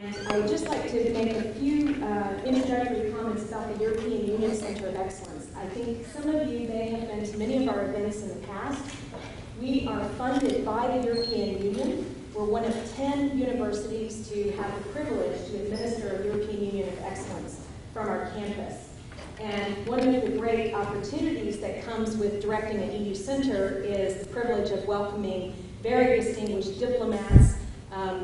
I would just like to make a few introductory comments about the European Union Center of Excellence. I think some of you may have been to many of our events in the past. We are funded by the European Union. We're one of 10 universities to have the privilege to administer a European Union of Excellence from our campus. And one of the great opportunities that comes with directing an EU center is the privilege of welcoming very distinguished diplomats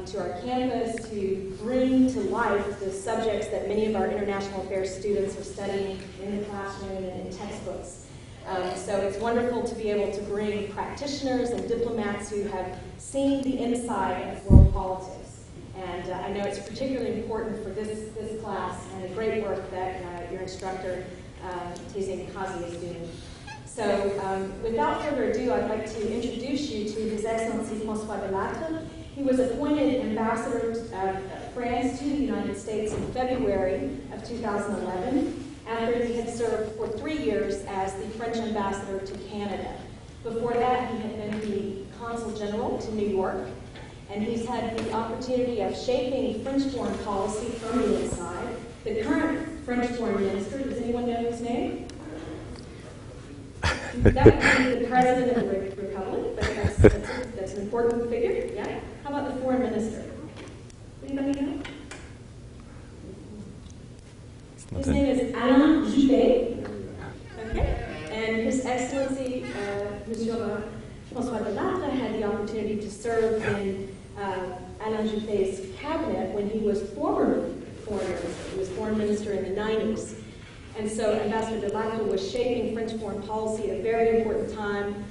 to our campus to bring to life the subjects that many of our international affairs students are studying in the classroom and in textbooks. So it's wonderful to be able to bring practitioners and diplomats who have seen the inside of world politics. And I know it's particularly important for this class and the great work that your instructor, Tizing Kazi, is doing. So without further ado, I'd like to introduce you to His Excellency François Delattre. He was appointed Ambassador of France to the United States in February of 2011, after he had served for 3 years as the French Ambassador to Canada. Before that, he had been the Consul General to New York, and he's had the opportunity of shaping French foreign policy from the inside. The current French Foreign Minister, does anyone know his name? That would be the President of the Republic, but that's an important figure, yeah? How about the Foreign Minister? Anybody know? His name is Alain Juppé, okay? And His Excellency, Monsieur François Delattre, had the opportunity to serve in Alain Juppé's cabinet when he was former Foreign Minister. He was Foreign Minister in the 90s. And so Ambassador Delattre was shaping French foreign policy at a very important time.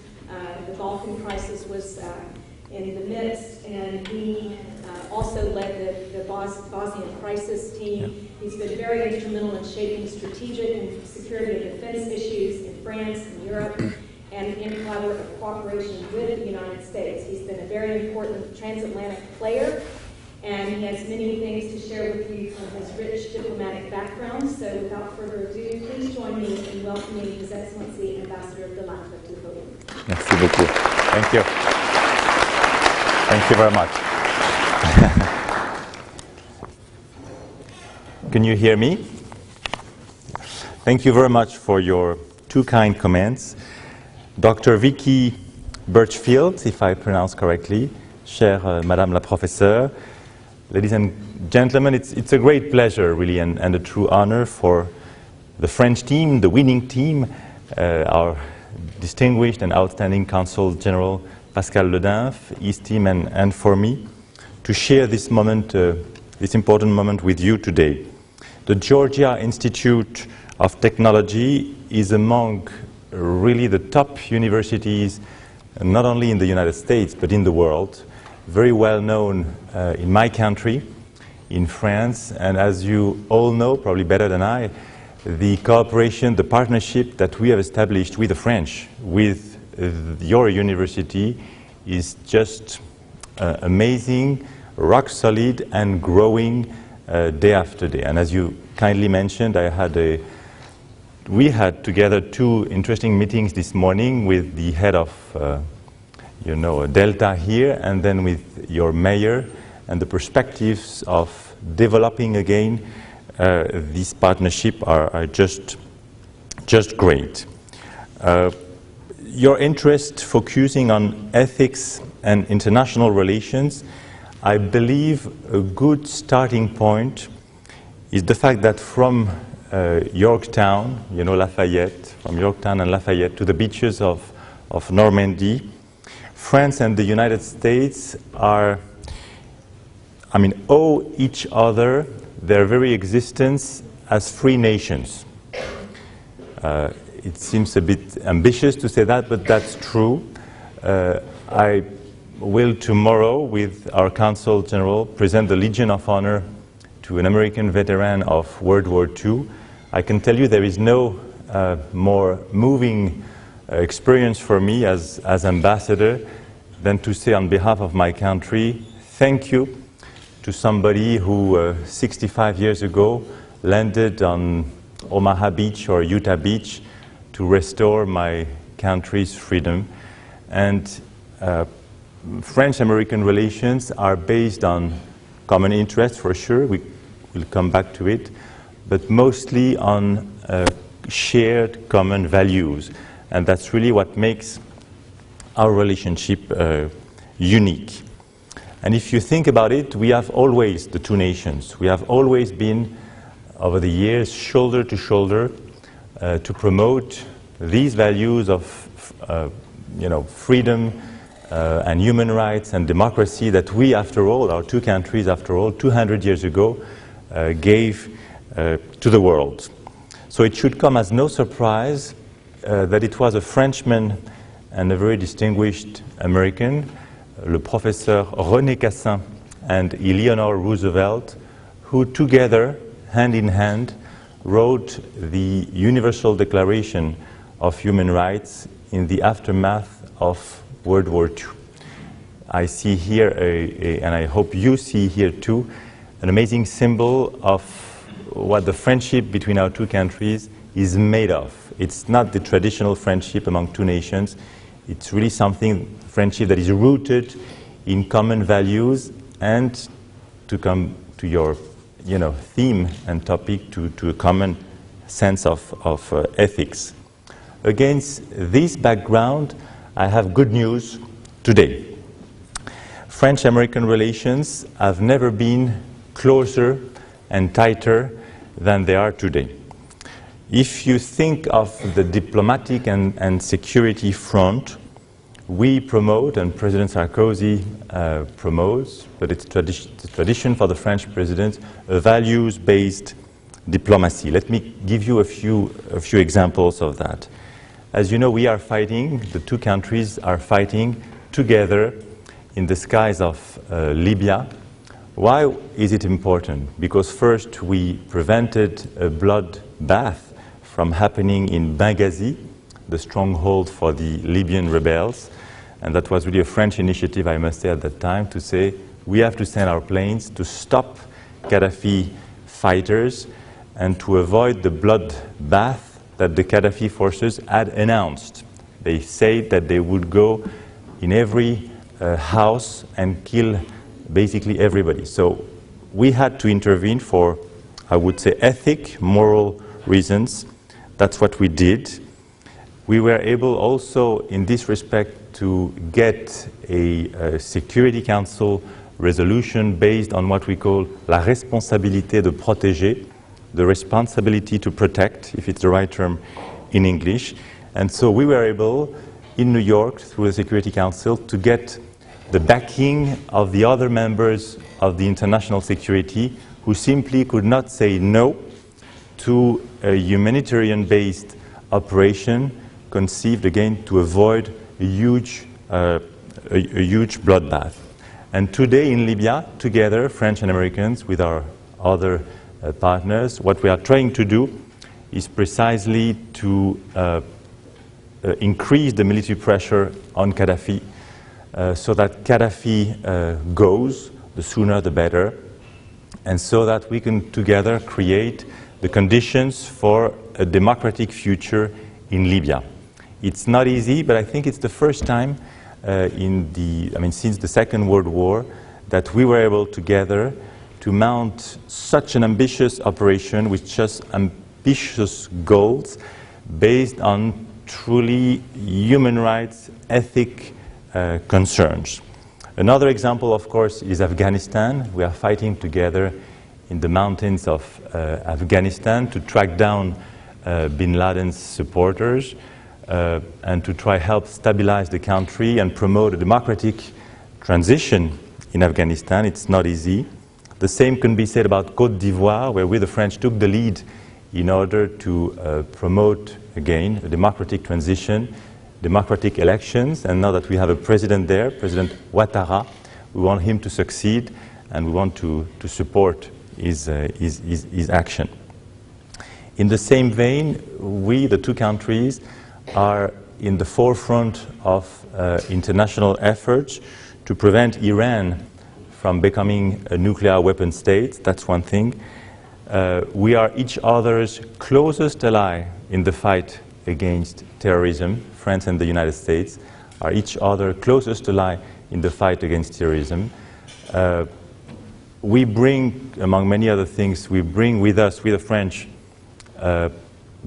The Balkan crisis was in the midst, and he also led the Bosnian crisis team. He's been very instrumental in shaping strategic and security and defense issues in France and Europe, and in cooperation with the United States. He's been a very important transatlantic player, and he has many things to share with you from his rich diplomatic background. So without further ado, please join me in welcoming His Excellency Ambassador Delattre to the podium. Merci beaucoup. Thank you. Thank you very much. Can you hear me? Thank you very much for your two kind comments. Dr. Vicky Birchfield, if I pronounce correctly, chère Madame la Professeure, ladies and gentlemen, it's a great pleasure, really, and a true honor for the French team, the winning team, our distinguished and outstanding Consul General Pascal Ledinf, his team, and for me, to share this moment, this important moment with you today. The Georgia Institute of Technology is among really the top universities, not only in the United States, but in the world. Very well known in my country, in France, and as you all know, probably better than I, the cooperation, the partnership that we have established with the French, with your university, is just amazing, rock solid, and growing day after day. And as you kindly mentioned, we had together two interesting meetings this morning with the head of Delta here, and then with your mayor, and the perspectives of developing again this partnership are just great. Your interest focusing on ethics and international relations, I believe a good starting point is the fact that from Yorktown, Lafayette, from Yorktown and Lafayette to the beaches of Normandy, France and the United States owe each other their very existence as free nations. It seems a bit ambitious to say that, but that's true. I will tomorrow, with our Consul General, present the Legion of Honor to an American veteran of World War II. I can tell you there is no more moving experience for me as ambassador than to say on behalf of my country, thank you to somebody who 65 years ago landed on Omaha Beach or Utah Beach to restore my country's freedom. And French-American relations are based on common interests for sure, we will come back to it, but mostly on shared common values. And that's really what makes our relationship unique. And if you think about it, we have always, the two nations, we have always been, over the years, shoulder to shoulder to promote these values of freedom and human rights and democracy that we, after all, our two countries, after all, 200 years ago, gave to the world. So it should come as no surprise that it was a Frenchman and a very distinguished American, le professeur René Cassin and Eleanor Roosevelt, who together, hand in hand, wrote the Universal Declaration of Human Rights in the aftermath of World War II. I see here, and I hope you see here too, an amazing symbol of what the friendship between our two countries is made of. It's not the traditional friendship among two nations. It's really friendship that is rooted in common values, and to come to your theme and topic, to a common sense of ethics. Against this background, I have good news today. French-American relations have never been closer and tighter than they are today. If you think of the diplomatic and security front, we promote, and President Sarkozy promotes, but it's tradition for the French president, a values-based diplomacy. Let me give you a few examples of that. As you know, we are fighting, the two countries are fighting together in the skies of Libya. Why is it important? Because first, we prevented a bloodbath from happening in Benghazi, the stronghold for the Libyan rebels. And that was really a French initiative, I must say, at that time, to say we have to send our planes to stop Gaddafi fighters and to avoid the bloodbath that the Gaddafi forces had announced. They said that they would go in every house and kill basically everybody. So we had to intervene for, I would say, ethic, moral reasons. That's what we did. We were able also, in this respect, to get a Security Council resolution based on what we call la responsabilité de protéger, the responsibility to protect, if it's the right term in English. And so we were able, in New York, through the Security Council, to get the backing of the other members of the international security who simply could not say no to a humanitarian-based operation conceived, again, to avoid a huge bloodbath. And today in Libya, together, French and Americans, with our other partners, what we are trying to do is precisely to increase the military pressure on Gaddafi so that Gaddafi goes, the sooner the better, and so that we can together create the conditions for a democratic future in Libya. It's not easy, but I think it's the first time since the Second World War, that we were able together to mount such an ambitious operation with just ambitious goals based on truly human rights, ethic concerns. Another example, of course, is Afghanistan. We are fighting together in the mountains of Afghanistan to track down bin Laden's supporters and to try help stabilize the country and promote a democratic transition in Afghanistan. It's not easy. The same can be said about Côte d'Ivoire, where we, the French, took the lead in order to promote, again, a democratic transition, democratic elections. And now that we have a president there, President Ouattara, we want him to succeed and we want to support his action. In the same vein, we, the two countries, are in the forefront of international efforts to prevent Iran from becoming a nuclear weapon state. That's one thing. We are each other's closest ally in the fight against terrorism. France and the United States are each other's closest ally in the fight against terrorism. we bring, among many other things, we bring with us, with the French,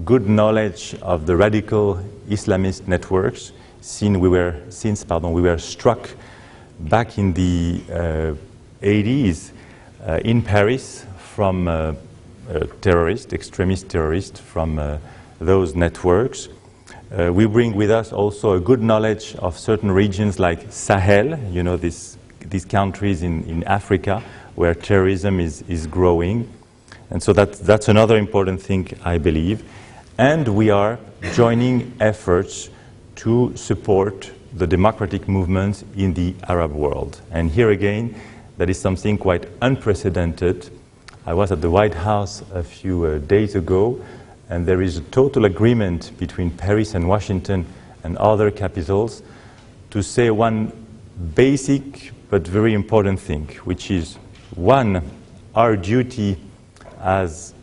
good knowledge of the radical Islamist networks since we were struck back in the 80s in Paris from extremist terrorists from those networks. We bring with us also a good knowledge of certain regions like Sahel, you know, these countries in Africa where terrorism is growing. And so that's another important thing, I believe. And we are joining efforts to support the democratic movements in the Arab world. And here again, that is something quite unprecedented. I was at the White House a few days ago, and there is a total agreement between Paris and Washington and other capitals to say one basic but very important thing, which is, one, our duty as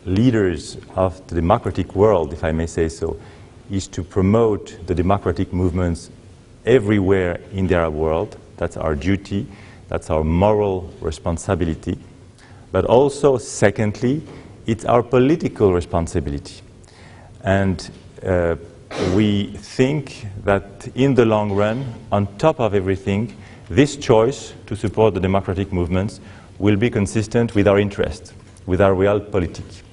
leaders of the democratic world, if I may say so, is to promote the democratic movements everywhere in the Arab world. That's our duty, that's our moral responsibility. But also, secondly, it's our political responsibility. And we think that in the long run, on top of everything, this choice to support the democratic movements will be consistent with our interest, with our realpolitik.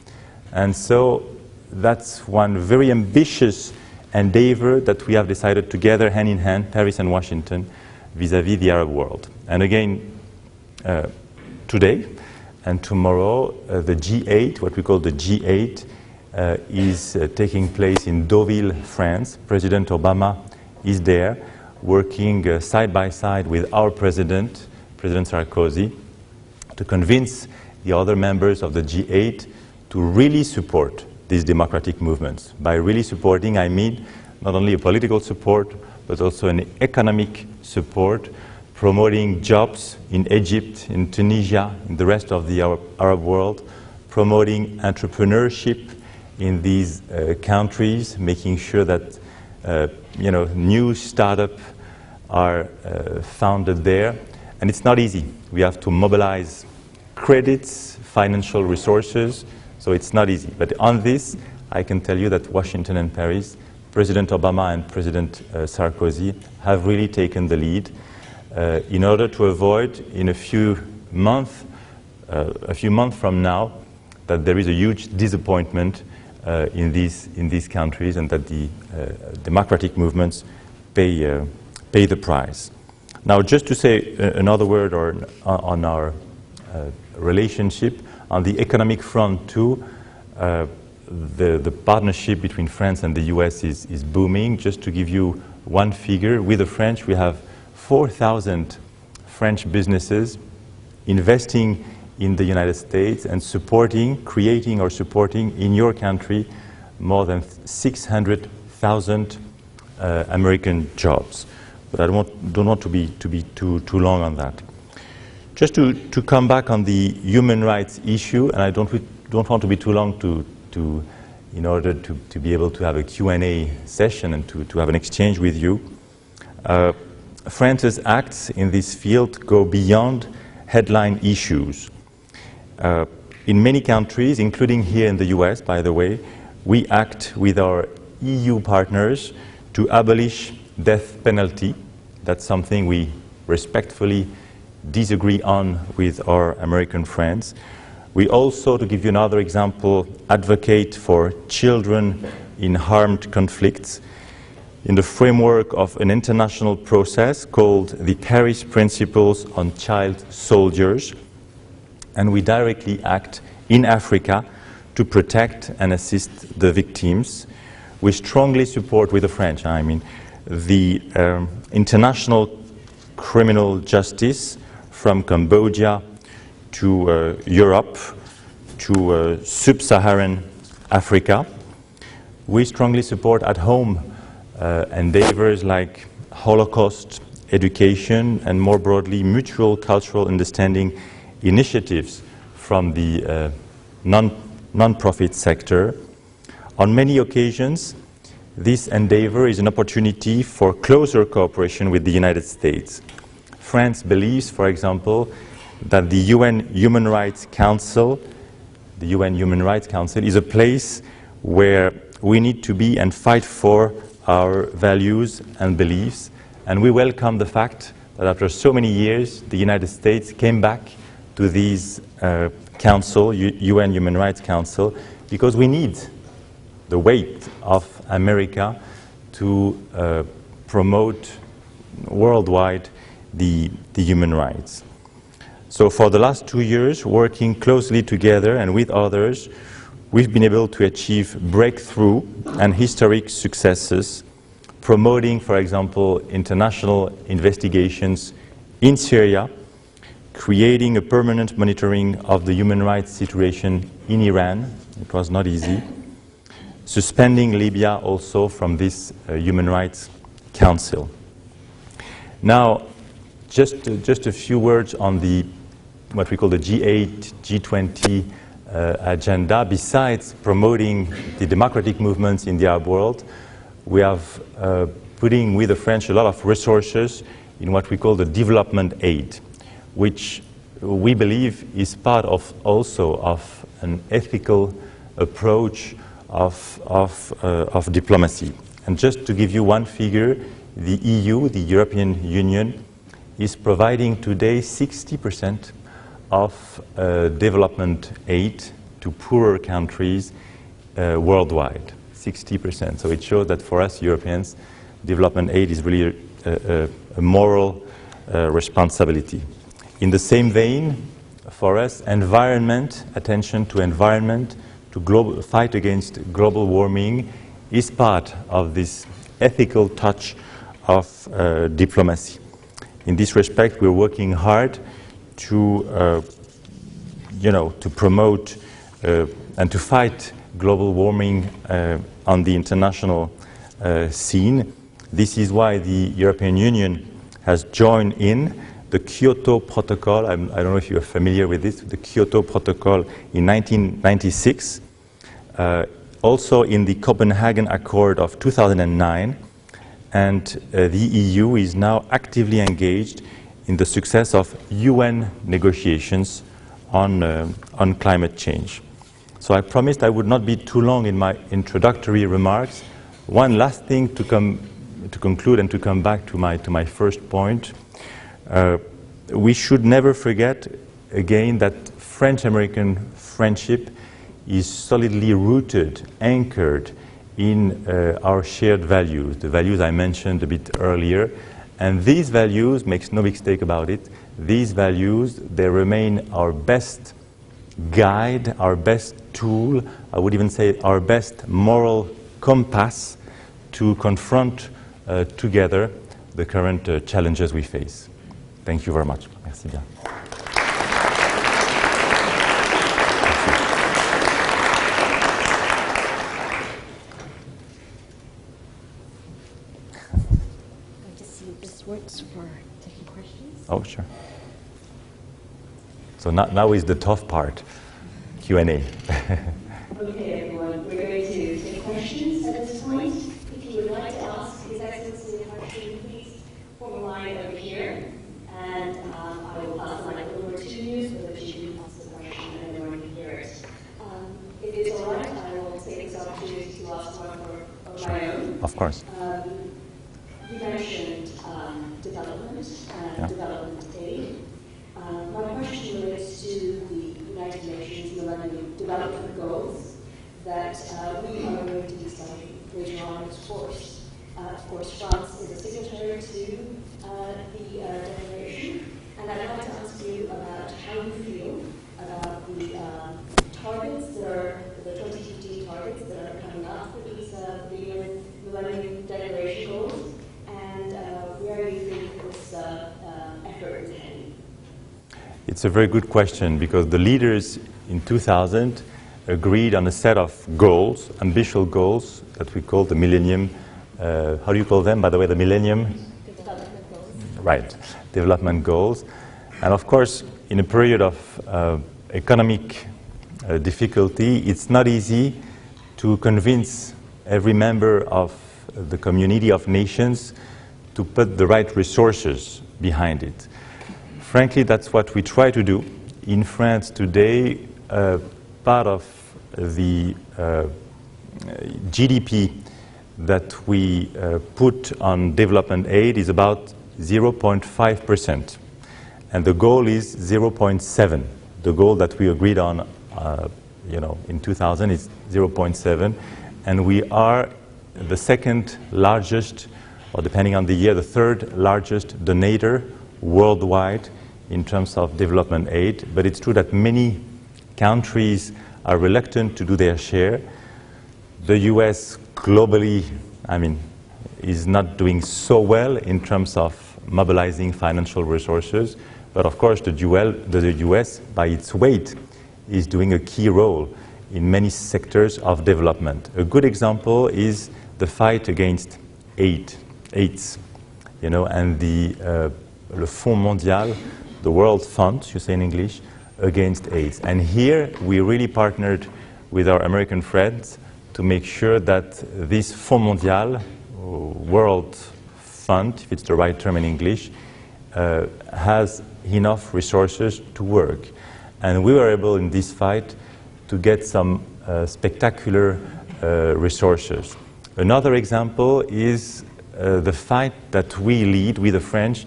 And so that's one very ambitious endeavor that we have decided together, hand in hand, Paris and Washington, vis-à-vis the Arab world. And again, today and tomorrow, the G8, what we call the G8, is taking place in Deauville, France. President Obama is there, working side by side with our president, President Sarkozy, to convince the other members of the G8 to really support these democratic movements. By really supporting, I mean not only a political support, but also an economic support, promoting jobs in Egypt, in Tunisia, in the rest of the Arab world, promoting entrepreneurship in these countries, making sure that new startups are founded there. And it's not easy. We have to mobilize credits, financial resources, so it's not easy. But on this, I can tell you that Washington and Paris, President Obama and President Sarkozy have really taken the lead in order to avoid in a few months from now that there is a huge disappointment in these countries and that the democratic movements pay the price. Now, just to say another word on our relationship, on the economic front too, the partnership between France and the US is booming. Just to give you one figure, with the French we have 4,000 French businesses investing in the United States and creating or supporting in your country more than 600,000 American jobs. But I don't want to be too long on that. Just to come back on the human rights issue, and I don't want to be too long in order to be able to have a Q&A session and to have an exchange with you. France's acts in this field go beyond headline issues. In many countries, including here in the US, by the way, we act with our EU partners to abolish death penalty. That's something we respectfully disagree on with our American friends. We also, to give you another example, advocate for children in armed conflicts in the framework of an international process called the Paris Principles on Child Soldiers. And we directly act in Africa to protect and assist the victims. We strongly support with the French, the international criminal justice from Cambodia to Europe to sub-Saharan Africa. We strongly support at home endeavors like Holocaust education and more broadly mutual cultural understanding initiatives from the non-profit sector. On many occasions, this endeavor is an opportunity for closer cooperation with the United States. France believes, for example, that the UN Human Rights Council, is a place where we need to be and fight for our values and beliefs. And we welcome the fact that after so many years, the United States came back to this council, UN Human Rights Council, because we need the weight of America to promote worldwide the human rights. So for the last 2 years, working closely together and with others, we've been able to achieve breakthrough and historic successes, promoting, for example, international investigations in Syria, creating a permanent monitoring of the human rights situation in Iran. It was not easy. Suspending Libya also from this Human Rights Council. Now, just a few words on what we call the G8, G20 agenda. Besides promoting the democratic movements in the Arab world, we have putting with the French a lot of resources in what we call the development aid, which we believe is part of also of an ethical approach of diplomacy. And just to give you one figure, the EU, the European Union, is providing today 60% of development aid to poorer countries worldwide. 60%. So it shows that for us Europeans, development aid is really a moral responsibility. In the same vein, for us, environment, attention to environment, to fight against global warming is part of this ethical touch of diplomacy. In this respect, we're working hard to promote and to fight global warming on the international scene. This is why the European Union has joined in the Kyoto Protocol. I don't know if you are familiar with this, the Kyoto Protocol in 1996. Also in the Copenhagen Accord of 2009. And the EU is now actively engaged in the success of UN negotiations on climate change. So I promised I would not be too long in my introductory remarks. One last thing to conclude and to come back to my first point. We should never forget again that French-American friendship is solidly rooted, anchored in our shared values, the values I mentioned a bit earlier. And these values, makes no mistake about it, these values, they remain our best guide, our best tool, I would even say our best moral compass to confront together the current challenges we face. Thank you very much. Merci bien. Works for taking questions. Oh, sure. So now is the tough part, Q&A. Okay, everyone, we're going to take questions at this point. If you would like to ask His Excellency a question, please form a line over here, and I will pass the mic over to you so that you can ask the question and everyone can hear it. If it's all right, I will take this opportunity to ask one of my own. Of course. You mentioned development and development aid. My question relates to the United Nations Millennium Development Goals that we are going to be studying later on in this course. Of course, France is a signatory to the declaration, and I'd like to ask you about how you feel about the targets that are the 2015 targets that are coming up for these the Millennium Declaration goals. And where you think this effort is heading? It's a very good question because the leaders in 2000 agreed on a set of goals, ambitious goals that we call the Millennium. How do you call them, by the way, the Millennium? Development goals. Right, development goals. And of course, in a period of economic difficulty, it's not easy to convince every member of the community of nations to put the right resources behind it. Frankly, that's what we try to do. In France today, part of the GDP that we put on development aid is about 0.5%. And the goal is 0.7. The goal that we agreed on in 2000 is 0.7. And we are the second largest, or depending on the year, the third largest donator worldwide in terms of development aid. But it's true that many countries are reluctant to do their share. The US globally, is not doing so well in terms of mobilizing financial resources. But of course, the US, by its weight, is doing a key role in many sectors of development. A good example is the fight against AIDS, and the Le Fonds Mondial, the World Fund, you say in English, against AIDS. And here we really partnered with our American friends to make sure that this Fonds Mondial, World Fund, if it's the right term in English, has enough resources to work. And we were able in this fight to get some spectacular resources. Another example is the fight that we lead with the French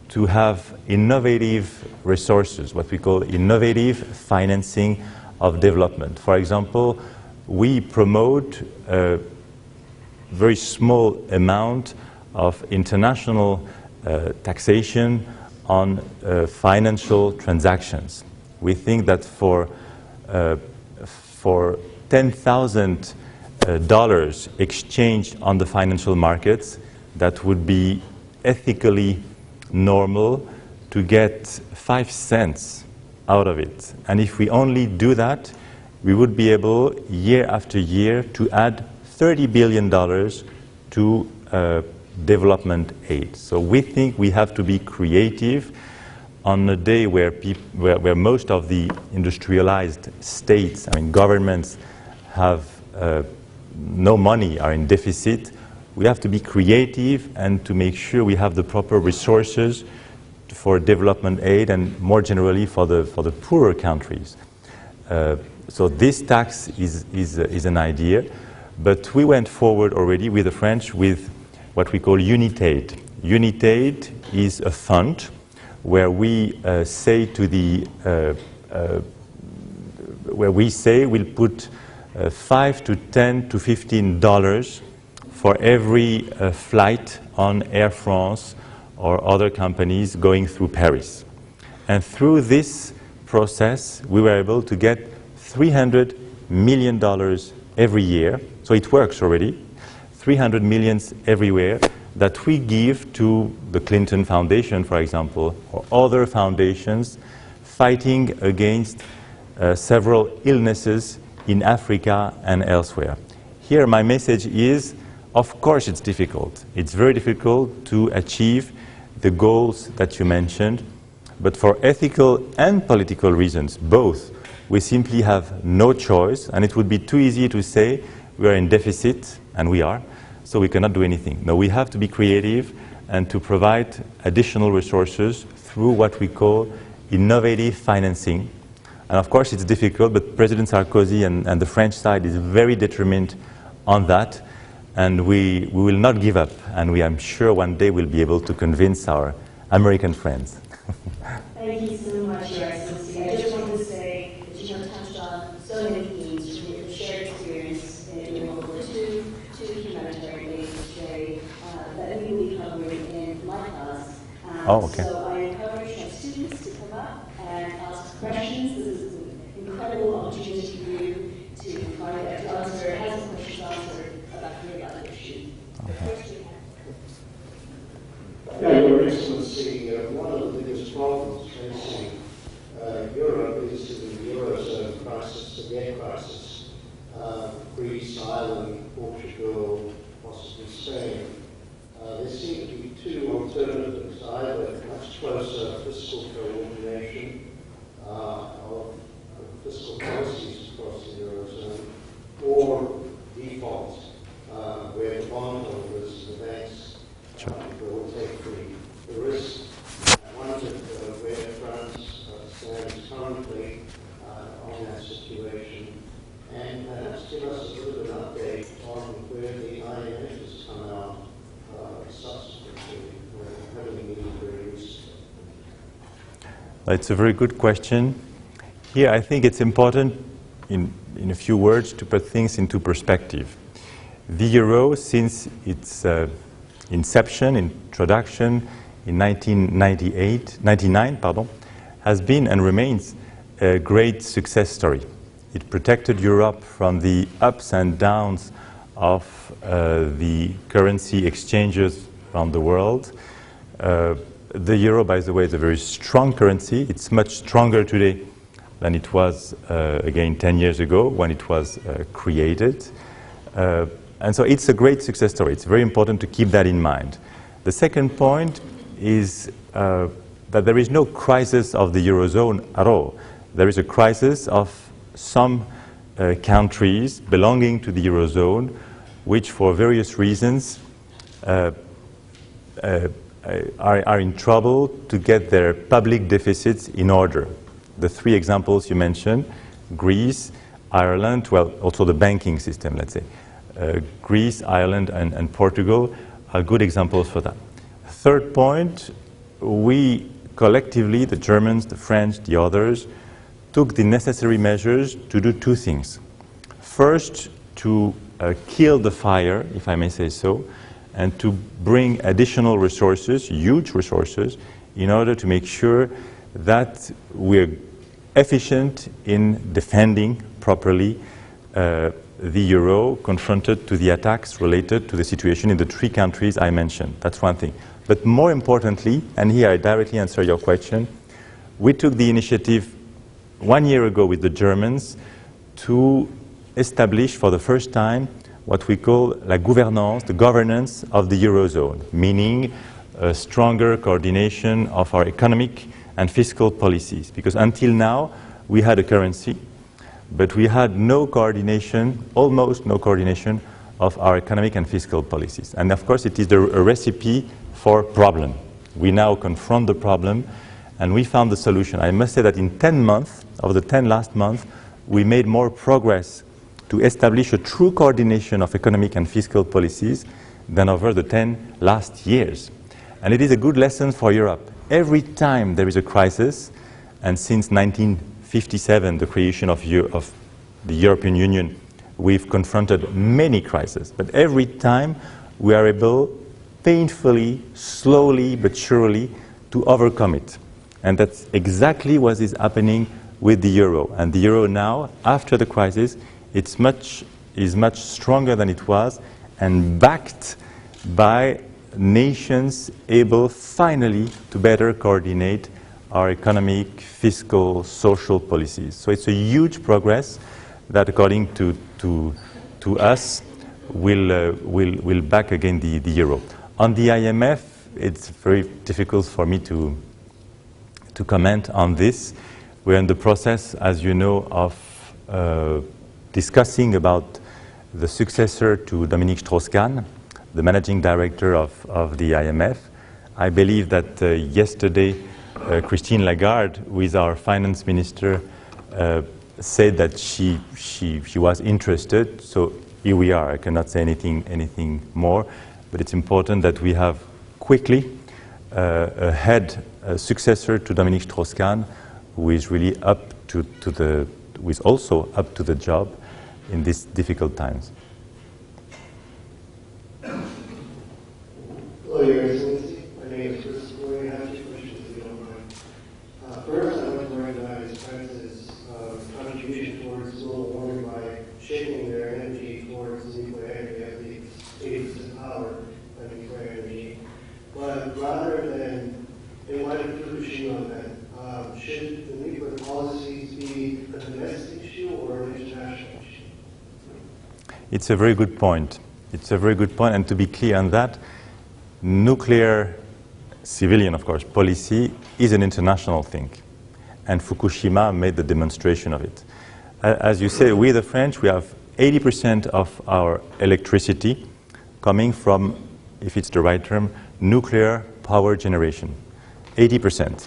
to have innovative resources, what we call innovative financing of development. For example, we promote a very small amount of international taxation on financial transactions. We think that for $10,000 exchanged on the financial markets, that would be ethically normal to get 5 cents out of it. And if we only do that, we would be able, year after year, to add $30 billion to development aid. So we think we have to be creative on a day where most of the industrialized states, governments have no money, are in deficit. We have to be creative and to make sure we have the proper resources for development aid and more generally for the poorer countries. So this tax is an idea, but we went forward already with the French with what we call UNITAID. UNITAID is a fund where we say we'll put $5 to $10 to $15 for every flight on Air France or other companies going through Paris. And through this process, we were able to get $300 million every year. So it works already. 300 million everywhere that we give to the Clinton Foundation, for example, or other foundations fighting against several illnesses in Africa and elsewhere. Here my message is, of course it's difficult. It's very difficult to achieve the goals that you mentioned, but for ethical and political reasons, both, we simply have no choice, and it would be too easy to say we are in deficit, and we are, so we cannot do anything. No, we have to be creative and to provide additional resources through what we call innovative financing. And of course it's difficult, but President Sarkozy and the French side is very determined on that, and we will not give up, and I'm sure one day we'll be able to convince our American friends. Thank you so much, Your Excellency. I just want to say that you have touched on so many themes from your shared experience in your World War II to humanitarian aid today that we will be covering in my class. Okay. So I encourage my students to come up and ask questions. This is an incredible opportunity for you to find out, to answer, have some questions answered about your evaluation. Yeah, Your Excellency, one of the biggest problems facing Europe is the Eurozone crisis, the debt crisis. Greece, Ireland, Portugal, possibly Spain. There seem to be two alternatives, either much closer fiscal coordination of fiscal policies across the Eurozone, or default, where the bondholders, the banks, will take the risk. I wondered where It's a very good question. Here, I think it's important, in a few words, to put things into perspective. The euro, since its introduction in 1999, has been and remains a great success story. It protected Europe from the ups and downs of the currency exchanges around the world. The euro, by the way, is a very strong currency. It's much stronger today than it was, again, 10 years ago when it was created. And so it's a great success story. It's very important to keep that in mind. The second point is that there is no crisis of the Eurozone at all. There is a crisis of some countries belonging to the Eurozone, which for various reasons are in trouble to get their public deficits in order. The three examples you mentioned, Greece, Ireland, well, also the banking system, let's say. Greece, Ireland, and Portugal are good examples for that. Third point, we collectively, the Germans, the French, the others, took the necessary measures to do two things. First, to kill the fire, if I may say so, and to bring additional resources, huge resources, in order to make sure that we're efficient in defending properly the euro confronted to the attacks related to the situation in the three countries I mentioned. That's one thing. But more importantly, and here I directly answer your question, we took the initiative 1 year ago with the Germans to establish for the first time what we call la gouvernance, the governance of the Eurozone, meaning a stronger coordination of our economic and fiscal policies. Because until now, we had a currency, but we had no coordination, almost no coordination, of our economic and fiscal policies. And of course, it is a recipe for problem. We now confront the problem, and we found the solution. I must say that in 10 months, of the 10 last months, we made more progress to establish a true coordination of economic and fiscal policies than over the 10 last years. And it is a good lesson for Europe. Every time there is a crisis, and since 1957, the creation of the European Union, we've confronted many crises. But every time we are able, painfully, slowly but surely, to overcome it. And that's exactly what is happening with the euro. And the euro now, after the crisis, is much stronger than it was, and backed by nations able finally to better coordinate our economic, fiscal, social policies. So it's a huge progress that, according to us, will back again the euro. On the IMF, it's very difficult for me to comment on this. We're in the process, as you know, of discussing about the successor to Dominique Strauss-Kahn, the managing director of the IMF. I believe that yesterday, Christine Lagarde, who is our finance minister, said that she was interested. So here we are. I cannot say anything more, but it's important that we have quickly a successor to Dominique Strauss-Kahn, who is really who is also up to the job in these difficult times. Hello, Your Excellency. My name is Christopher. I have two questions, if you don't mind. First, I'd like to recognize France's contribution towards global warming by shifting their energy towards nuclear energy, at least 80% power by nuclear energy. But rather than, in light of Fukushima event, should the nuclear policies be a domestic issue or an international issue? It's a very good point. And to be clear on that, nuclear, civilian, of course, policy is an international thing. And Fukushima made the demonstration of it. As you say, we, the French, we have 80% of our electricity coming from, if it's the right term, nuclear power generation. 80%.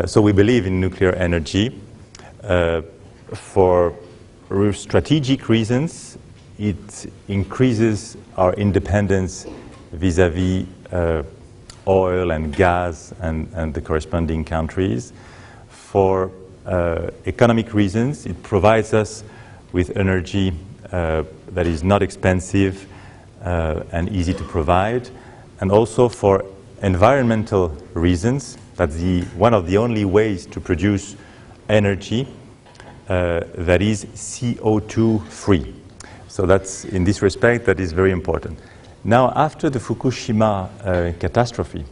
So we believe in nuclear energy. For strategic reasons, it increases our independence vis-à-vis oil and gas and the corresponding countries. for economic reasons. It provides us with energy that is not expensive and easy to provide, and also for environmental reasons. That's one of the only ways to produce energy that is CO2 free. So that's, in this respect, that is very important. Now, after the Fukushima catastrophe,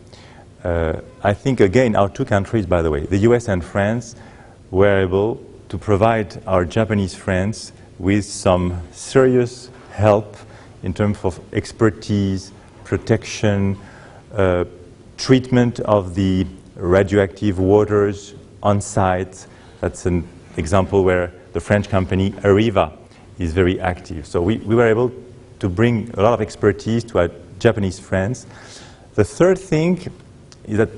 I think, again, our two countries, by the way, the US and France, were able to provide our Japanese friends with some serious help in terms of expertise, protection, treatment of the radioactive waters on site. That's an example where the French company Areva is very active. So we were able to bring a lot of expertise to our Japanese friends. The third thing is that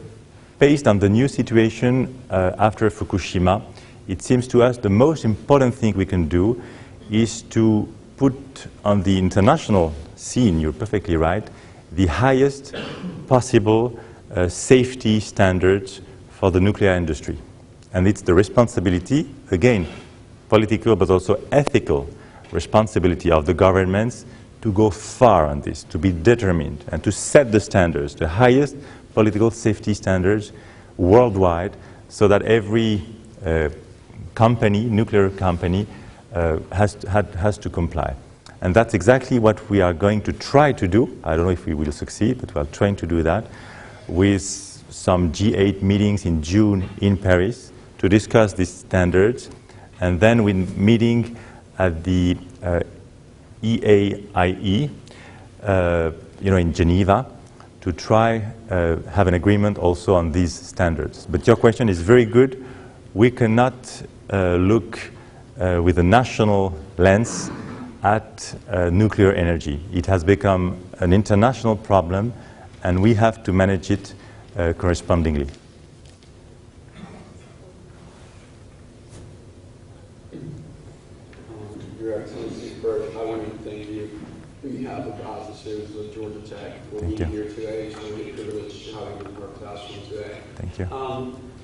based on the new situation after Fukushima, it seems to us the most important thing we can do is to put on the international scene, you're perfectly right, the highest possible safety standards for the nuclear industry. And it's the responsibility, again, political but also ethical responsibility of the governments to go far on this, to be determined, and to set the standards, the highest political safety standards worldwide, so that every company, nuclear company, has to comply. And that's exactly what we are going to try to do. I don't know if we will succeed, but we are trying to do that with some G8 meetings in June in Paris to discuss these standards, and then with meeting at the EAIE, in Geneva, to try have an agreement also on these standards. But your question is very good. We cannot look with a national lens at nuclear energy. It has become an international problem, and we have to manage it correspondingly. Your Excellency, first, I want to thank you on behalf of the officers of Georgia Tech for being here today. It's really a privilege having you in our classroom today. Thank you.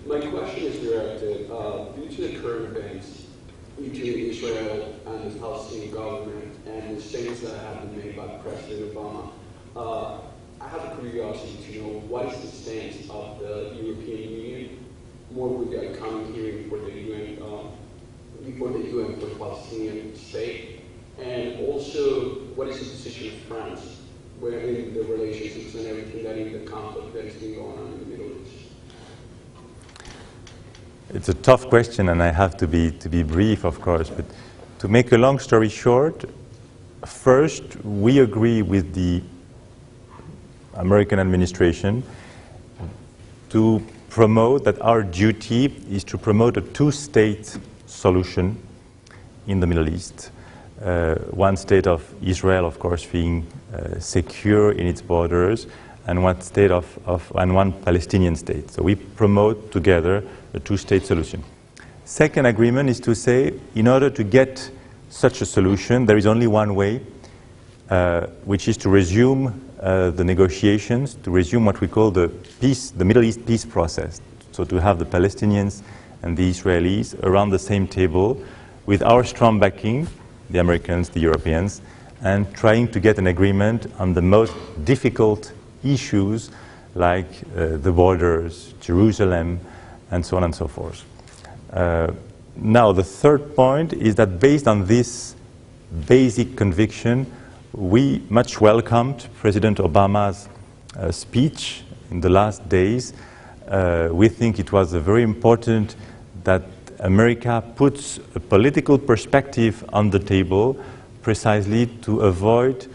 My question is directed, due to the current events between Israel and the Palestinian government and the statements that have been made by President Obama, I have a curiosity to know what is the stance of the European Union, more with the upcoming hearing for the UN, before the UN for the Palestinian state, and also what is the position of France, where in the relationships and everything that in the conflict that is being going on in the Middle East. It's a tough question, and I have to be brief, of course. But to make a long story short, first, we agree with the American administration to promote that our duty is to promote a two-state solution in the Middle East. One state of Israel, of course, being secure in its borders, and one state and one Palestinian state. So we promote together a two-state solution. Second agreement is to say, in order to get such a solution, there is only one way, which is to resume the negotiations, to resume what we call the Middle East peace process. So to have the Palestinians and the Israelis around the same table with our strong backing, the Americans, the Europeans, and trying to get an agreement on the most difficult issues like the borders, Jerusalem, and so on and so forth. Now, the third point is that based on this basic conviction, we much welcomed President Obama's speech in the last days. We think it was very important that America puts a political perspective on the table precisely to avoid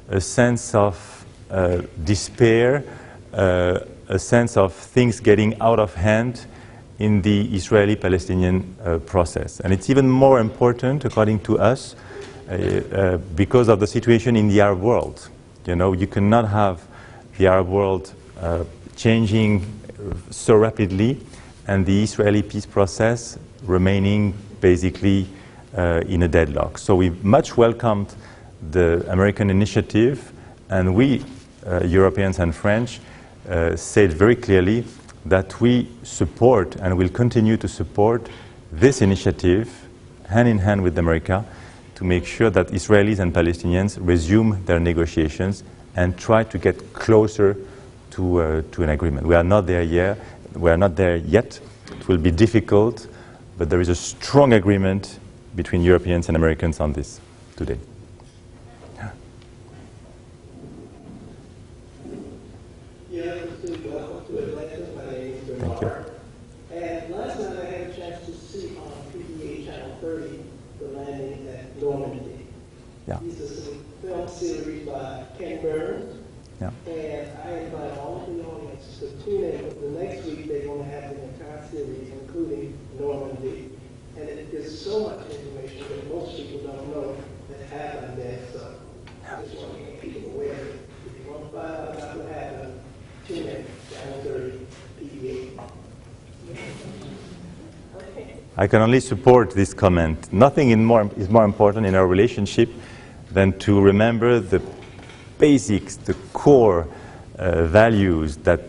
a sense of despair, a sense of things getting out of hand in the Israeli-Palestinian process. And it's even more important, according to us, because of the situation in the Arab world. You cannot have the Arab world changing so rapidly and the Israeli peace process remaining basically in a deadlock. So we much welcomed the American initiative, and we, Europeans and French, said very clearly that we support and will continue to support this initiative hand in hand with America to make sure that Israelis and Palestinians resume their negotiations and try to get closer to an agreement. We are not there yet. It will be difficult, but there is a strong agreement between Europeans and Americans on this today. Thank you. And last night I had a chance to see on PBA Channel 30 the landing at Normandy. Yeah. This is a film series by Ken Burns. Yeah. And I invite all of the audience to tune in. The next week they're going to have the entire series, including Normandy. And it gives so much information that most people don't know that happened there. So I just want to make people aware. If you want to find out about what happened, tune in. Channel 30, PBA. I can only support this comment. Nothing is more important in our relationship than to remember the basics, the core values that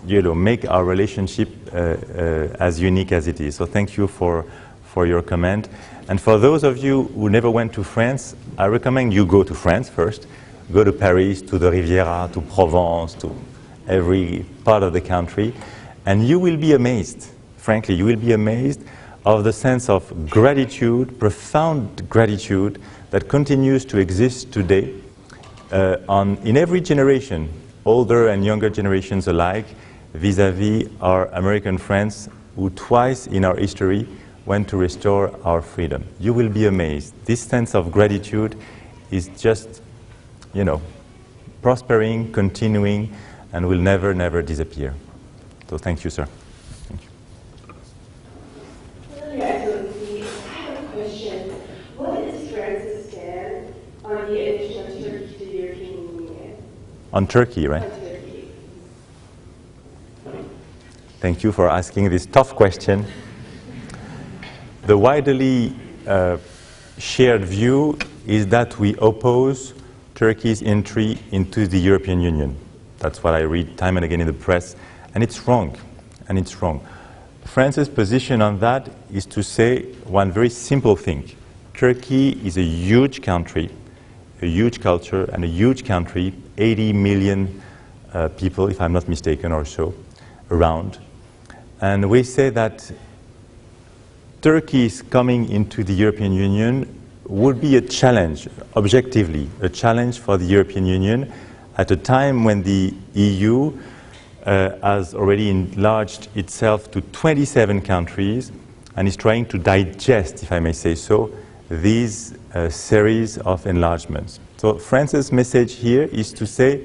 make our relationship as unique as it is. So thank you for your comment. And for those of you who never went to France, I recommend you go to France first. Go to Paris, to the Riviera, to Provence, to every part of the country, and you will be amazed. Frankly, you will be amazed of the sense of gratitude, profound gratitude that continues to exist today in every generation, older and younger generations alike, vis-à-vis our American friends who twice in our history went to restore our freedom. You will be amazed. This sense of gratitude is just, prospering, continuing, and will never, never disappear. So thank you, sir. Thank you. Your Excellency, I have a question. What is France's stand on the admission of Turkey to the European Union? On Turkey, right? On Turkey. Thank you for asking this tough question. The widely shared view is that we oppose Turkey's entry into the European Union. That's what I read time and again in the press, and it's wrong, France's position on that is to say one very simple thing. Turkey is a huge country, a huge culture, and a huge country, 80 million people, if I'm not mistaken, or so, around. And we say that Turkey's coming into the European Union would be a challenge, objectively, a challenge for the European Union at a time when the EU has already enlarged itself to 27 countries and is trying to digest, if I may say so, these series of enlargements. So France's message here is to say,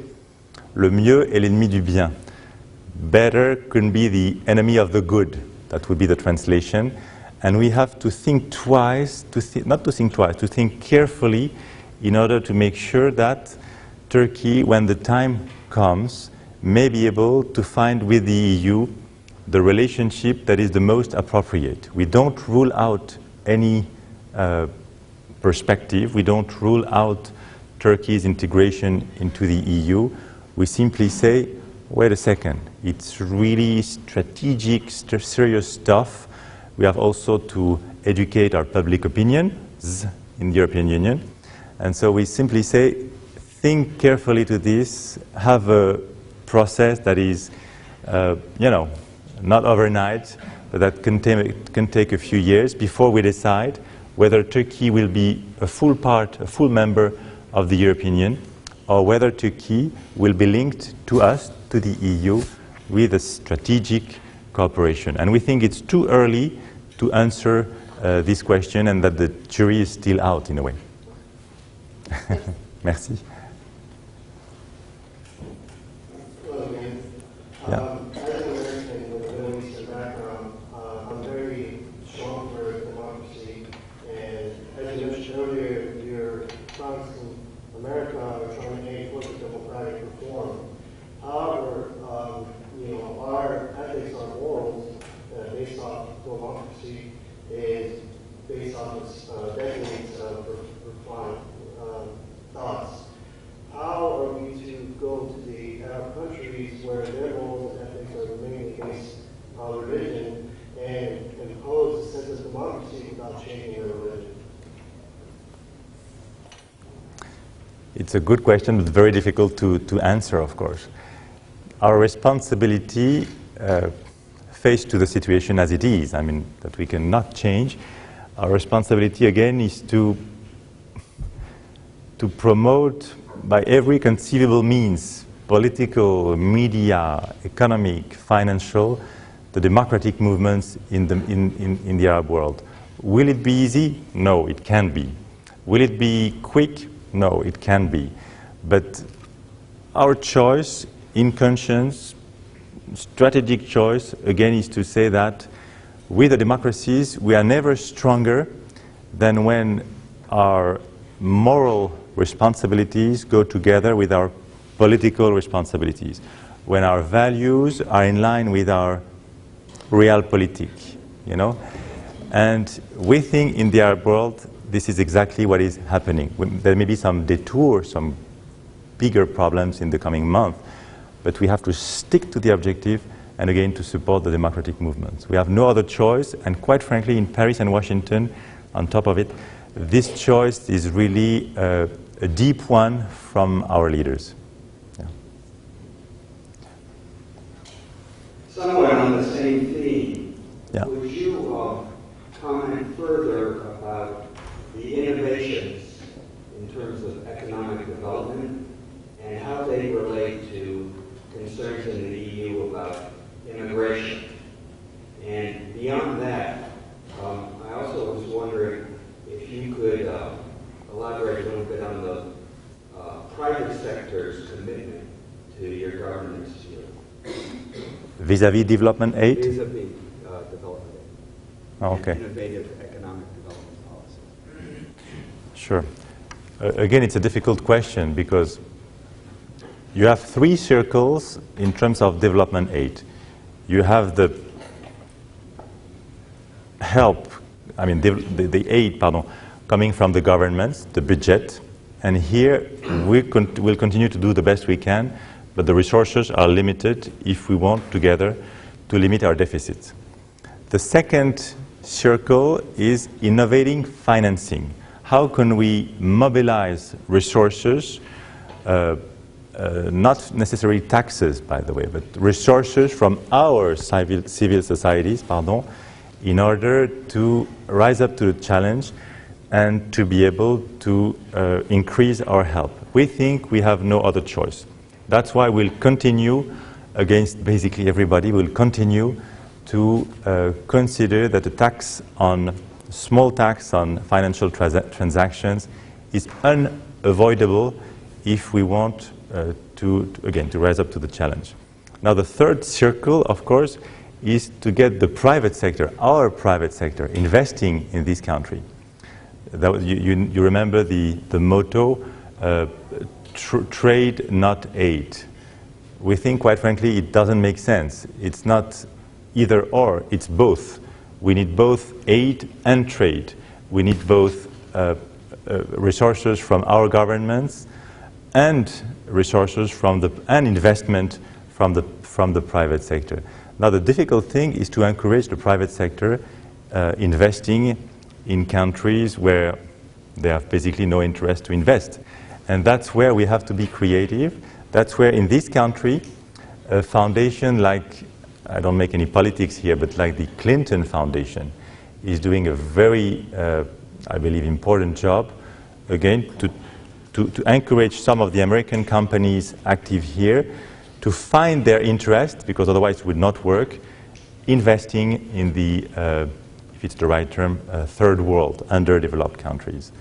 le mieux est l'ennemi du bien. Better can be the enemy of the good. That would be the translation. And we have to think twice, to think carefully in order to make sure that Turkey, when the time comes, may be able to find with the EU the relationship that is the most appropriate. We don't rule out any perspective. We don't rule out Turkey's integration into the EU. We simply say, wait a second, it's really strategic, serious stuff. We have also to educate our public opinion in the European Union. And so we simply say, think carefully to this, have a process that is, not overnight, but that can take a few years before we decide whether Turkey will be a full member of the European Union, or whether Turkey will be linked to us, to the EU, with a strategic cooperation. And we think it's too early to answer this question, and that the jury is still out in a way. Merci. As an American with a Middle Eastern background, I'm very strong for democracy. And as you mentioned earlier, your friends in America are trying to aim for the democratic reform. However, our ethics, our morals, based off democracy, is based on decades of refined thoughts. How are we to go to the Arab countries where their morals and ethics are mainly based changing your religion? It's a good question, but very difficult to answer, of course. Our responsibility faced to the situation as it is, I mean, that we cannot change. Our responsibility, again, is to promote by every conceivable means, political, media, economic, financial, the democratic movements in the Arab world. Will it be easy? No, it can be. Will it be quick? No, it can be. But our choice, in conscience, strategic choice, again, is to say that with the democracies, we are never stronger than when our moral responsibilities go together with our political responsibilities, when our values are in line with our realpolitik, you know? And we think in the Arab world, this is exactly what is happening. There may be some detour, some bigger problems in the coming month, but we have to stick to the objective and again to support the democratic movements. We have no other choice, and quite frankly, in Paris and Washington, on top of it, this choice is really a deep one from our leaders. Yeah. Somewhat on the same theme, Yeah. would you comment further about the innovations in terms of economic development and how they relate to concerns in the EU about immigration? And beyond that, I also was wondering if you could elaborate a little bit on the private sector's commitment to your government's Vis-à-vis development aid? vis-a-vis development aid. Oh, okay. And innovative economic development policy. Sure. Again, it's a difficult question because you have three circles in terms of development aid. You have the help, I mean the aid, coming from the governments, the budget, and here we'll continue to do the best we can, but the resources are limited if we want together to limit our deficits. The second circle is innovating financing. How can we mobilize resources, not necessarily taxes, by the way, but resources from our civil societies, in order to rise up to the challenge and to be able to increase our help. We think we have no other choice. That's why we'll continue against basically everybody. We'll continue to consider that the small tax on financial transactions is unavoidable if we want to rise up to the challenge. Now, the third circle, of course, is to get the private sector, our private sector, investing in this country. You remember the motto, trade, not aid. We think, quite frankly, it doesn't make sense. It's not either or, it's both. We need both aid and trade. We need both resources from our governments and resources and investment from the private sector. Now, the difficult thing is to encourage the private sector investing in countries where they have basically no interest to invest. And that's where we have to be creative. That's where, in this country, a foundation like, I don't make any politics here, but like the Clinton Foundation is doing a very, I believe, important job, again, to encourage some of the American companies active here to find their interest, because otherwise it would not work, investing in the, if it's the right term, third world, underdeveloped countries.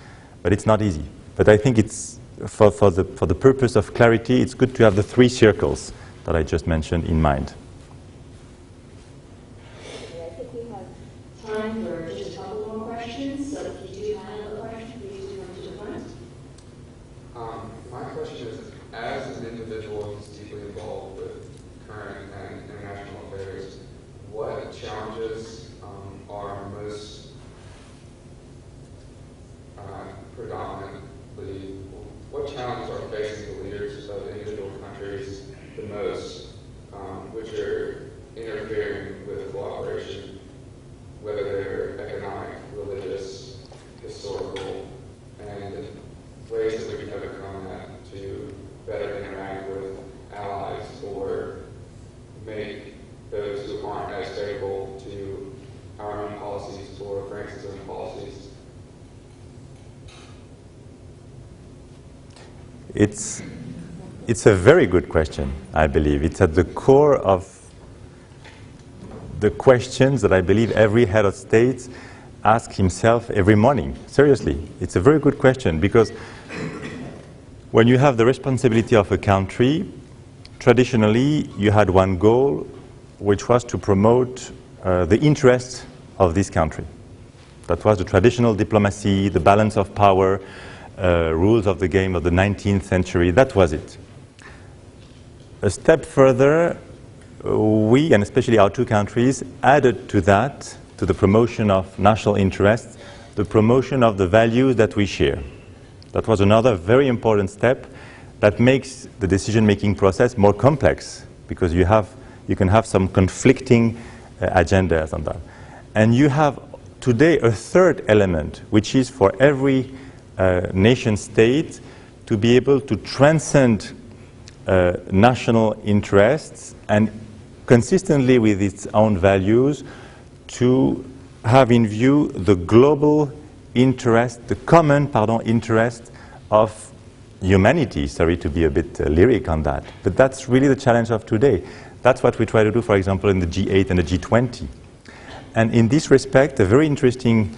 But it's not easy. But I think it's, for the purpose of clarity, it's good to have the three circles that I just mentioned in mind. Okay, I think we have time for just a couple more questions, so if you do have a question, please do come to the front. My question is, as an individual who's deeply involved with current and international affairs, what challenges are most predominantly, what challenges are facing the leaders of individual countries the most, which are interfering with cooperation, whether they're economic, religious, It's a very good question, I believe. It's at the core of the questions that I believe every head of state asks himself every morning. Seriously, it's a very good question, because when you have the responsibility of a country, traditionally you had one goal, which was to promote the interests of this country. That was the traditional diplomacy, the balance of power, rules of the game of the 19th century. That was it. A step further, we, and especially our two countries, added to that, to the promotion of national interests, the promotion of the values that we share. That was another very important step that makes the decision-making process more complex, because you can have some conflicting agendas on that. And you have today a third element, which is for every nation state to be able to transcend national interests and consistently with its own values to have in view the global interest, the common, interest of humanity. Sorry to be a bit lyric on that, but that's really the challenge of today. That's what we try to do, for example, in the G8 and the G20. And in this respect, a very interesting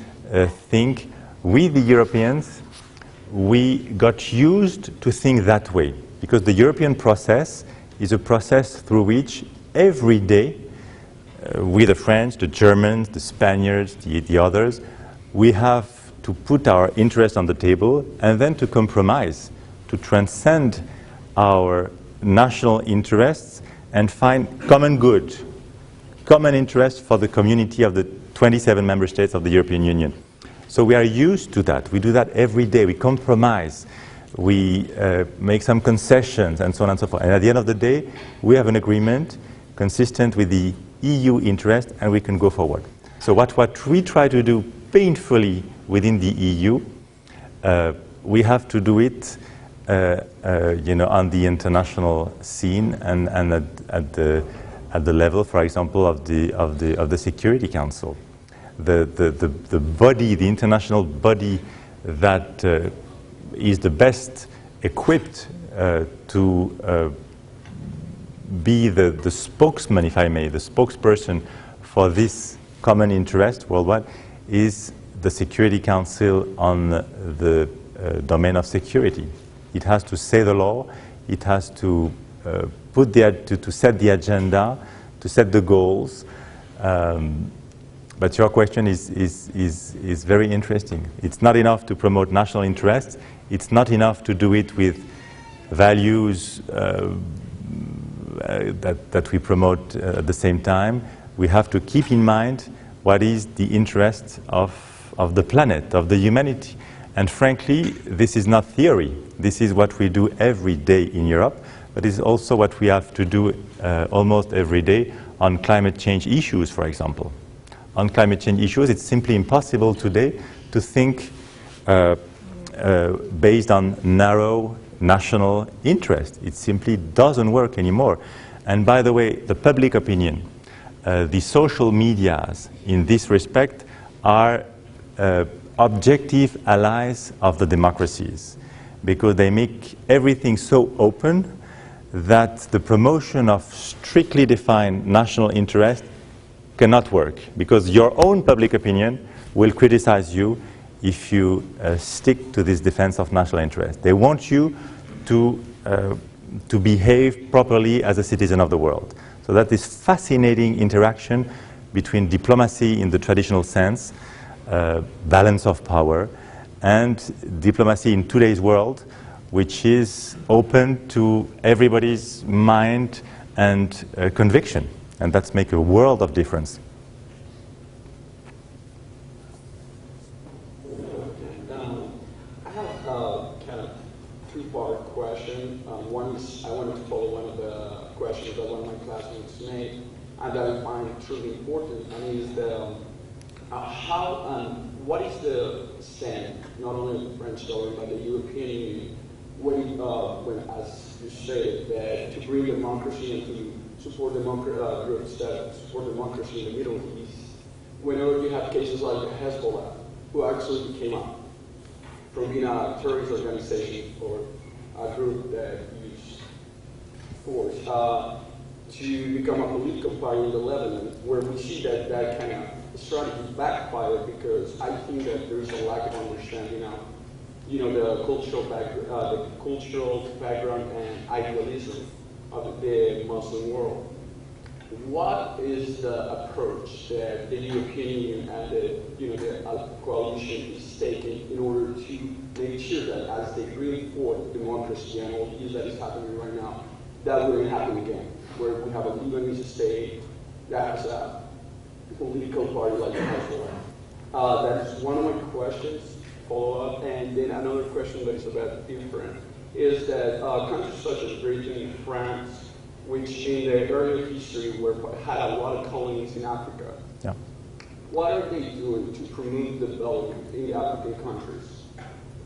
thing, we, the Europeans, we got used to think that way, because the European process is a process through which every day, we, the French, the Germans, the Spaniards, the others, we have to put our interests on the table and then to compromise, to transcend our national interests and find common good, common interest for the community of the 27 member states of the European Union. So we are used to that. We do that every day. We compromise. We make some concessions and so on and so forth. And at the end of the day, we have an agreement consistent with the EU interest, and we can go forward. So what we try to do painfully within the EU, we have to do it on the international scene and at the level, for example, of the Security Council. The body, the international body that is the best equipped to be the spokesman, if I may, the spokesperson for this common interest worldwide is the Security Council on the domain of security. It has to say the law, it has to to set the agenda, to set the goals. But your question is very interesting. It's not enough to promote national interests. It's not enough to do it with values that we promote at the same time. We have to keep in mind what is the interest of the planet, of the humanity. And frankly, this is not theory. This is what we do every day in Europe, but it's also what we have to do almost every day on climate change issues, for example. On climate change issues, it's simply impossible today to think based on narrow national interest. It simply doesn't work anymore. And by the way, the public opinion, the social medias in this respect are objective allies of the democracies, because they make everything so open that the promotion of strictly defined national interest cannot work, because your own public opinion will criticize you if you stick to this defense of national interest. They want you to behave properly as a citizen of the world. So that is fascinating interaction between diplomacy in the traditional sense, balance of power, and diplomacy in today's world, which is open to everybody's mind and conviction. And that's make a world of difference. I have a kind of two-part question. One is I wanted to follow one of the questions that one of my classmates made, and that I find truly important, and is the what is the stand, not only of the French government, but the European Union, when as you say, that to bring democracy and to support groups that support democracy in the Middle East, whenever you have cases like Hezbollah, who actually came up from being a terrorist organization for a group that used force to become a political party in the Lebanon, where we see that that kind of strategy backfired because I think that there's a lack of understanding of, the cultural background and idealism of the Muslim world. What is the approach that the European Union and the coalition is taking in order to make sure that as they bring forth democracy and all these that is happening right now, that wouldn't happen again, where we have a Lebanese state that has a political party like the Hezbollah? That's one of my questions, follow up. And then another question that is about different is that countries such as Britain, France, which in the earlier history had a lot of colonies in Africa. Yeah. What are they doing to promote development in the African countries?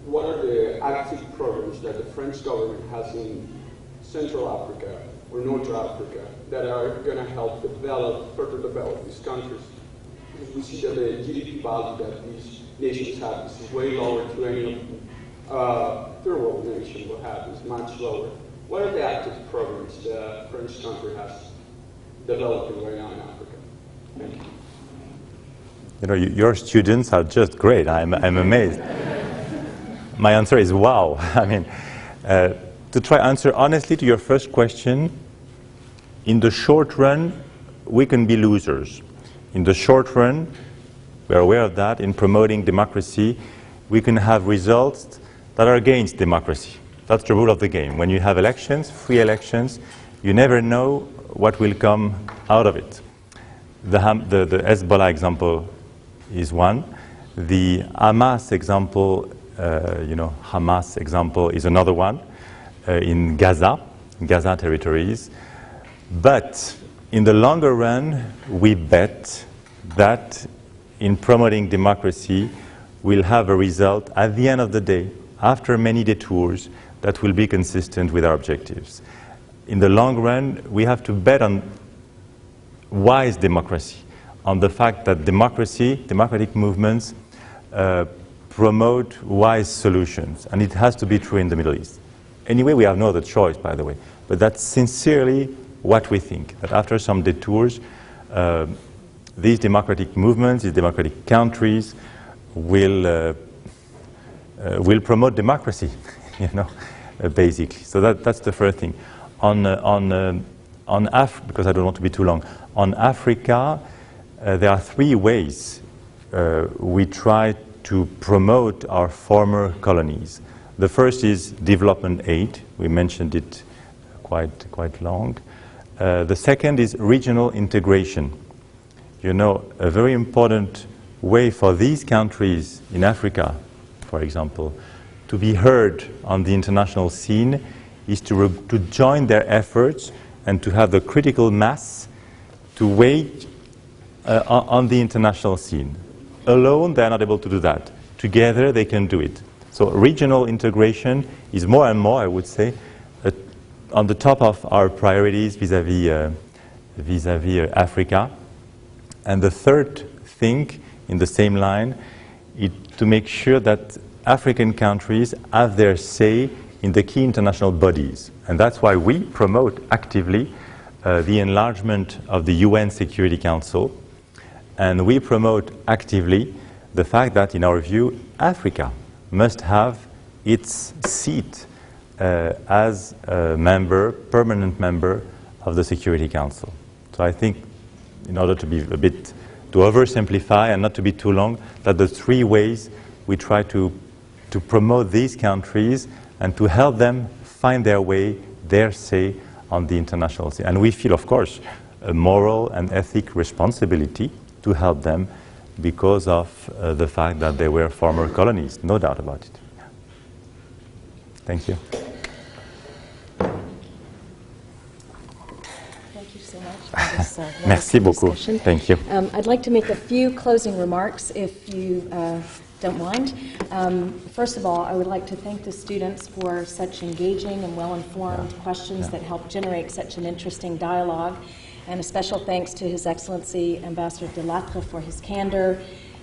What are the active programs that the French government has in Central Africa or North Africa that are going to help further develop these countries? Because we see that the GDP value that these nations have is way lower to any third world nation will have, is much lower. What are the active programs the French country has developing right now in Africa? Thank you. Your students are just great. I'm amazed. My answer is wow. I mean, to try answer honestly to your first question, in the short run, we can be losers. In the short run, we are aware of that. In promoting democracy, we can have results that are against democracy. That's the rule of the game. When you have elections, free elections, you never know what will come out of it. The Hezbollah example is one. The Hamas example, Hamas example is another one in Gaza territories. But in the longer run, we bet that in promoting democracy, we'll have a result at the end of the day, after many detours, that will be consistent with our objectives. In the long run, we have to bet on wise democracy, on the fact that democratic movements promote wise solutions. And it has to be true in the Middle East. Anyway, we have no other choice, by the way. But that's sincerely what we think, that after some detours, these democratic movements, these democratic countries will promote democracy, basically. So that's the first thing. Because I don't want to be too long, on Africa, there are three ways we try to promote our former colonies. The first is development aid. We mentioned it quite long. The second is regional integration. A very important way for these countries in Africa, for example, to be heard on the international scene is to join their efforts and to have the critical mass to wait on the international scene. Alone, they are not able to do that. Together, they can do it. So regional integration is more and more, I would say, on the top of our priorities vis-à-vis Africa. And the third thing in the same line is to make sure that African countries have their say in the key international bodies. And that's why we promote actively the enlargement of the UN Security Council. And we promote actively the fact that, in our view, Africa must have its seat as a permanent member of the Security Council. So I think, in order to be to oversimplify and not to be too long, that the three ways we try to promote these countries and to help them find their way, their say on the international scene. And we feel, of course, a moral and ethic responsibility to help them because of the fact that they were former colonies, no doubt about it. Thank you. Thank you so much for this Merci beaucoup. discussion. Thank you. I'd like to make a few closing remarks, if you don't mind. First of all, I would like to thank the students for such engaging and well-informed questions that help generate such an interesting dialogue. And a special thanks to His Excellency Ambassador Delattre for his candor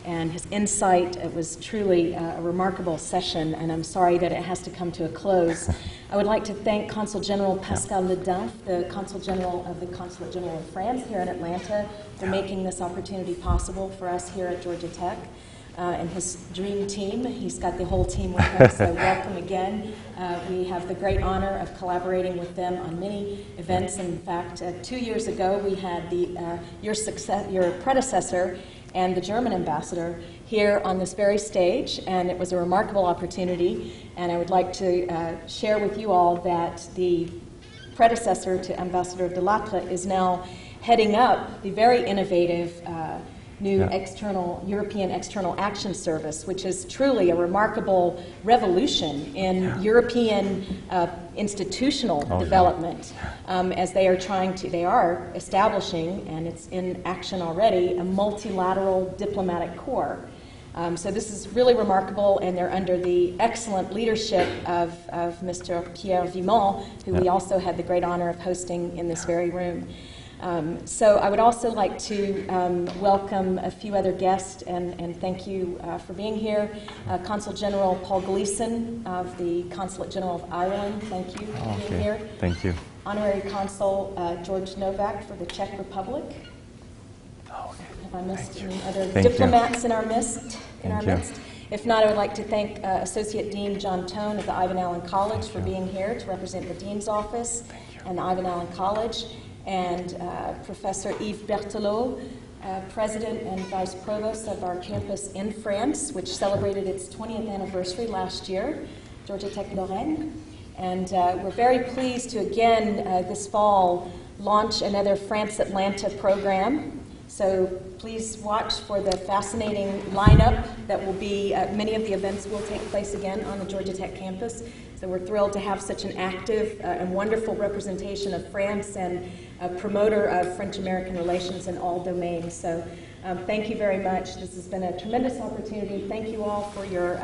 and his insight. It was truly a remarkable session, and I'm sorry that it has to come to a close. I would like to thank Consul General Pascal Ledin, the Consul General of the Consulate General of France here in Atlanta, for making this opportunity possible for us here at Georgia Tech. And his dream team. He's got the whole team with him, so welcome again. We have the great honor of collaborating with them on many events. In fact, 2 years ago, we had your predecessor and the German ambassador here on this very stage, and it was a remarkable opportunity. And I would like to share with you all that the predecessor to Ambassador Delattre is now heading up the very innovative new European External Action Service, which is truly a remarkable revolution in European institutional development, as they are establishing, and it's in action already, a multilateral diplomatic corps. So this is really remarkable, and they're under the excellent leadership of Mr. Pierre Vimont, who we also had the great honor of hosting in this very room. So I would also like to welcome a few other guests and thank you for being here. Consul General Paul Gleason of the Consulate General of Ireland, thank you for being here. Thank you. Honorary Consul George Novak for the Czech Republic. Have I missed any other diplomats in our midst? If not, I would like to thank Associate Dean John Tone of the Ivan Allen College for being here to represent the Dean's Office and the Ivan Allen College, and Professor Yves Berthelot, President and Vice Provost of our campus in France, which celebrated its 20th anniversary last year, Georgia Tech Lorraine. And we're very pleased to again this fall launch another France Atlanta program. So please watch for the fascinating lineup that will be, many of the events will take place again on the Georgia Tech campus. So we're thrilled to have such an active and wonderful representation of France and a promoter of French-American relations in all domains. So thank you very much. This has been a tremendous opportunity. Thank you all for your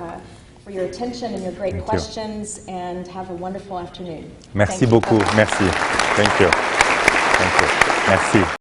attention and your great questions, and have a wonderful afternoon. Merci beaucoup. Merci. Thank you. Thank you. Merci.